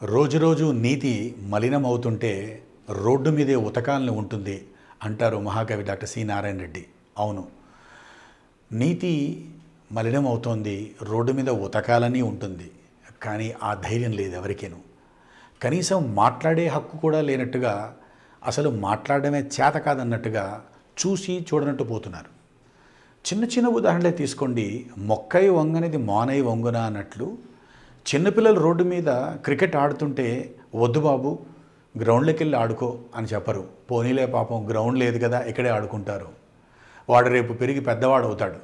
రోజు రోజు నీతి మలినమవుతుంటే రోడ్డు మీదే ఉతకాలని ఉంటుంది అంటారు మహాకవి డాక్టర్ సి నారాయణ రెడ్డి. అవును, నీతి మలినమవుతోంది, రోడ్డు మీద ఉతకాలని ఉంటుంది. కానీ ఆ ధైర్యం లేదు ఎవరికేను. కనీసం మాట్లాడే హక్కు కూడా లేనట్టుగా, అసలు మాట్లాడడమే చేత కాదన్నట్టుగా చూసి చూడనట్టు పోతున్నారు. చిన్న చిన్న ఉదాహరణలే తీసుకోండి. మొక్కై వంగనిది మానై వంగున అన్నట్లు చిన్నపిల్లలు రోడ్డు మీద క్రికెట్ ఆడుతుంటే వద్దు బాబు గ్రౌండ్లోకి వెళ్ళి ఆడుకో అని చెప్పరు. పోనీలే పాపం గ్రౌండ్ లేదు కదా ఇక్కడే ఆడుకుంటారు. వాడు రేపు పెరిగి పెద్దవాడు అవుతాడు.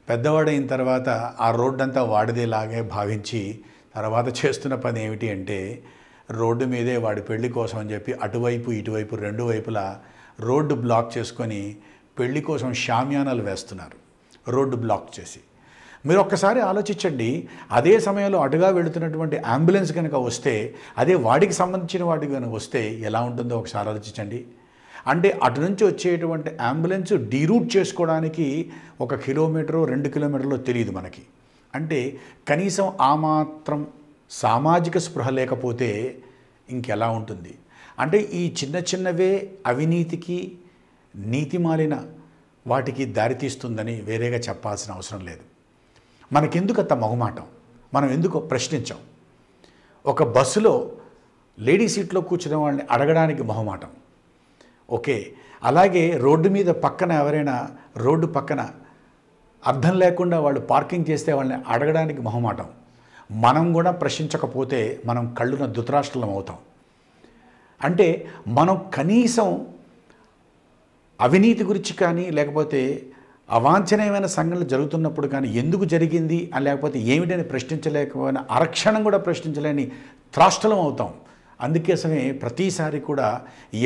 పెద్దవాడైన తర్వాత ఆ రోడ్డంతా వాడిదేలాగే భావించి తర్వాత చేస్తున్న పని ఏమిటి అంటే రోడ్డు మీదే వాడి పెళ్లి కోసం అని చెప్పి అటువైపు ఇటువైపు రెండు వైపులా రోడ్డు బ్లాక్ చేసుకొని పెళ్లి కోసం షామ్యానాలు వేస్తున్నారు రోడ్డు బ్లాక్ చేసి. మీరు ఒక్కసారి ఆలోచించండి, అదే సమయంలో అటుగా వెళుతున్నటువంటి అంబులెన్స్ కనుక వస్తే, అదే వాడికి సంబంధించిన వాడికి కనుక వస్తే ఎలా ఉంటుందో ఒకసారి ఆలోచించండి. అంటే అటు నుంచి వచ్చేటువంటి అంబులెన్స్ డీరూట్ చేసుకోవడానికి 1 కిలోమీటరు 2 కిలోమీటర్లో తెలియదు మనకి. అంటే కనీసం ఆ మాత్రం సామాజిక స్పృహ లేకపోతే ఇంకెలా ఉంటుంది. అంటే ఈ చిన్న చిన్నవే అవినీతికి నీతిమాలిన వాటికి దారితీస్తుందని వేరేగా చెప్పాల్సిన అవసరం లేదు. మనకెందుకు అంత మొహమాటం? మనం ఎందుకు ప్రశ్నించాం? ఒక బస్సులో లేడీ సీట్లో కూర్చున్న వాళ్ళని అడగడానికి మొహమాటం. ఓకే, అలాగే రోడ్డు మీద పక్కన ఎవరైనా రోడ్డు పక్కన అర్థం లేకుండా వాళ్ళు పార్కింగ్ చేస్తే వాళ్ళని అడగడానికి మొహమాటం. మనం కూడా ప్రశ్నించకపోతే మనం కళ్ళున ధృతరాష్ట్రం అవుతాం. అంటే మనం కనీసం అవినీతి గురించి కానీ లేకపోతే అవాంఛనీయమైన సంఘటనలు జరుగుతున్నప్పుడు కానీ ఎందుకు జరిగింది అని లేకపోతే ఏమిటని ప్రశ్నించలేకపోయినా అరక్షణం కూడా ప్రశ్నించలేని త్రాష్టలం అవుతాం. అందుకోసమే ప్రతిసారి కూడా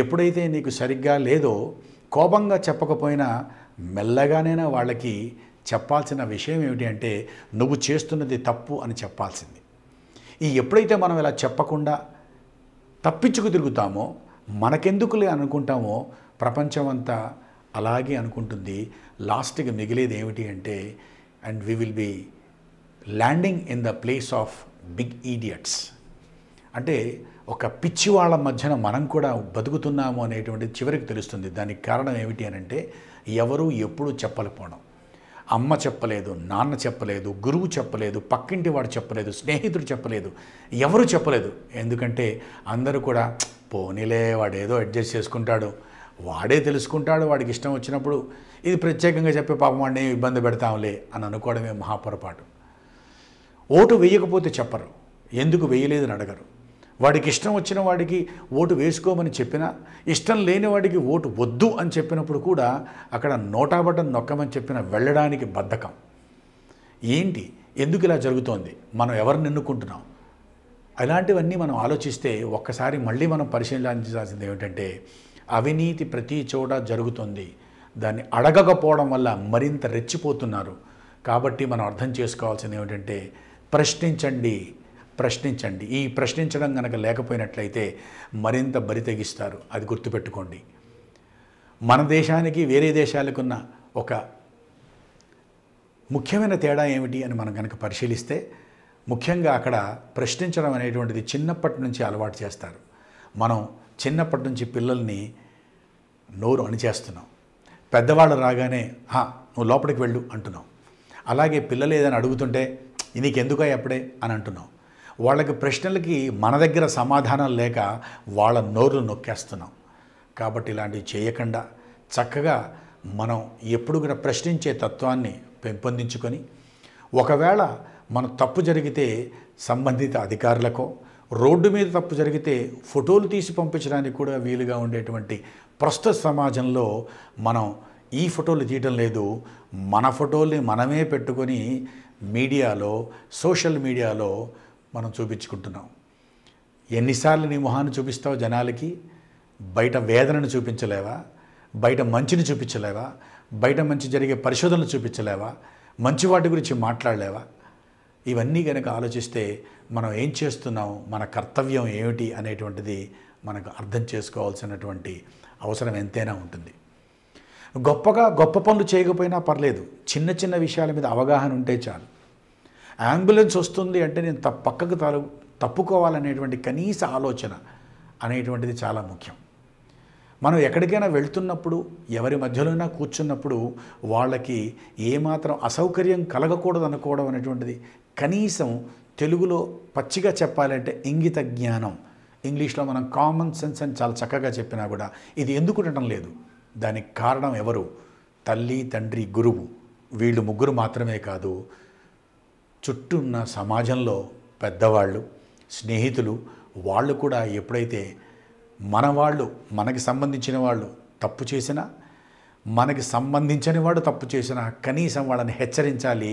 ఎప్పుడైతే నీకు సరిగ్గా లేదో కోపంగా చెప్పకపోయినా మెల్లగానైనా వాళ్ళకి చెప్పాల్సిన విషయం ఏమిటి అంటే నువ్వు చేస్తున్నది తప్పు అని చెప్పాల్సింది. ఎప్పుడైతే మనం ఇలా చెప్పకుండా తప్పించుకు తిరుగుతామో, మనకెందుకులే అనుకుంటామో, ప్రపంచం అంతా అలాగే అనుకుంటుంది. లాస్ట్కి మిగిలేది ఏమిటి అంటే and we will be landing in the place of big idiots. అంటే ఒక పిచ్చి వాళ్ళ మధ్యన మనం కూడా బతుకుతున్నాము అనేటువంటిది చివరికి తెలుస్తుంది. దానికి కారణం ఏమిటి అని అంటే ఎవరు ఎప్పుడు చెప్పలేకపోవడం. అమ్మ చెప్పలేదు, నాన్న చెప్పలేదు, గురువు చెప్పలేదు, పక్కింటి వాడు చెప్పలేదు, స్నేహితుడు చెప్పలేదు, ఎవరు చెప్పలేదు. ఎందుకంటే అందరూ కూడా పోనీలే వాడు ఏదో అడ్జస్ట్ చేసుకుంటాడు, వాడే తెలుసుకుంటాడు, వాడికి ఇష్టం వచ్చినప్పుడు ఇది ప్రత్యేకంగా చెప్పే పాపం వాడిని ఇబ్బంది పెడతాంలే అని అనుకోవడమే మహాపొరపాటు. ఓటు వేయకపోతే చెప్పరు, ఎందుకు వేయలేదని అడగరు. వాడికి ఇష్టం వచ్చిన వాడికి ఓటు వేసుకోమని చెప్పినా, ఇష్టం లేని వాడికి ఓటు వద్దు అని చెప్పినప్పుడు కూడా అక్కడ నోటా బటన్ నొక్కమని చెప్పిన వెళ్ళడానికి బద్ధకం. ఏంటి, ఎందుకు ఇలా జరుగుతోంది, మనం ఎవరిని ఎన్నుకుంటున్నాం? అలాంటివన్నీ మనం ఆలోచిస్తే ఒక్కసారి మళ్ళీ మనం పరిశీలించాల్సింది ఏమిటంటే అవినీతి ప్రతి చోట జరుగుతుంది. దాన్ని అడగకపోవడం వల్ల మరింత రెచ్చిపోతున్నారు. కాబట్టి మనం అర్థం చేసుకోవాల్సింది ఏమిటంటే ప్రశ్నించండి, ప్రశ్నించండి. ఈ ప్రశ్నించడం కనుక లేకపోయినట్లయితే మరింత బరి తెగిస్తారు. అది గుర్తుపెట్టుకోండి. మన దేశానికి వేరే దేశాలకున్న ఒక ముఖ్యమైన తేడా ఏమిటి అని మనం కనుక పరిశీలిస్తే ముఖ్యంగా అక్కడ ప్రశ్నించడం అనేటువంటిది చిన్నప్పటి నుంచి అలవాటు చేస్తారు. మనం చిన్నప్పటి నుంచి పిల్లల్ని నోరు అణిచేస్తున్నాం. పెద్దవాళ్ళు రాగానే నువ్వు లోపలికి వెళ్ళు అంటున్నాం. అలాగే పిల్లలు ఏదైనా అడుగుతుంటే నీకెందుకో ఎప్పుడే అని అంటున్నాం. వాళ్ళకి ప్రశ్నలకి మన దగ్గర సమాధానం లేక వాళ్ళ నోరు నొక్కేస్తున్నాం. కాబట్టి ఇలాంటివి చేయకుండా చక్కగా మనం ఎప్పుడు కూడా ప్రశ్నించే తత్వాన్ని పెంపొందించుకొని ఒకవేళ మన తప్పు జరిగితే సంబంధిత అధికారులకో, రోడ్డు మీద తప్పు జరిగితే ఫోటోలు తీసి పంపించడానికి కూడా వీలుగా ఉండేటువంటి ప్రస్తుత సమాజంలో మనం ఈ ఫోటోలు తీయటం లేదు, మన ఫోటోల్ని మనమే పెట్టుకొని మీడియాలో సోషల్ మీడియాలో మనం చూపించుకుంటున్నాం. ఎన్నిసార్లు నీ మొహాన్ని చూపిస్తావు జనాలకి? బయట వేదనను చూపించలేవా? బయట మంచిని చూపించలేవా? బయట మంచి జరిగే పరిశోధనలు చూపించలేవా? మంచి వాటి గురించి మాట్లాడలేవా? ఇవన్నీ కనుక ఆలోచిస్తే మనం ఏం చేస్తున్నాం, మన కర్తవ్యం ఏమిటి అనేటువంటిది మనకు అర్థం చేసుకోవాల్సినటువంటి అవసరం ఎంతైనా ఉంటుంది. గొప్ప పనులు చేయకపోయినా పర్లేదు, చిన్న చిన్న విషయాల మీద అవగాహన ఉంటే చాలు. అంబులెన్స్ వస్తుంది అంటే నేను పక్కకు తప్పుకోవాలనేటువంటి కనీస ఆలోచన అనేటువంటిది చాలా ముఖ్యం. మనం ఎక్కడికైనా వెళ్తున్నప్పుడు ఎవరి మధ్యలోనైనా కూర్చున్నప్పుడు వాళ్ళకి ఏమాత్రం అసౌకర్యం కలగకూడదు అనుకోవడం అనేటువంటిది కనీసం తెలుగులో పచ్చిగా చెప్పాలంటే ఇంగిత జ్ఞానం. ఇంగ్లీష్లో మనం కామన్ సెన్స్ అని చాలా చక్కగా చెప్పినా కూడా ఇది ఎందుకు ఉండటం లేదు. దానికి కారణం ఎవరు? తల్లి, తండ్రి, గురువు. వీళ్ళు ముగ్గురు మాత్రమే కాదు, చుట్టూ ఉన్న సమాజంలో పెద్దవాళ్ళు, స్నేహితులు, వాళ్ళు కూడా ఎప్పుడైతే మనకి సంబంధించిన వాళ్ళు తప్పు చేసినా, మనకి సంబంధించని వాడు తప్పు చేసినా కనీసం వాళ్ళని హెచ్చరించాలి,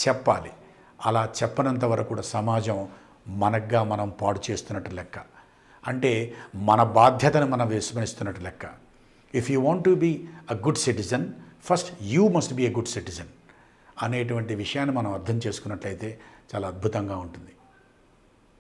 చెప్పాలి. అలా చెప్పనంత వరకు కూడా సమాజం మనగ్గా మనం పాడు చేస్తున్నట్టు లెక్క. అంటే మన బాధ్యతను మనం విస్మరిస్తున్నట్టు లెక్క. If you want to be a good citizen, first you must be a good citizen అనేటువంటి విషయాన్ని మనం అర్థం చేసుకున్నట్లయితే చాలా అద్భుతంగా ఉంటుంది.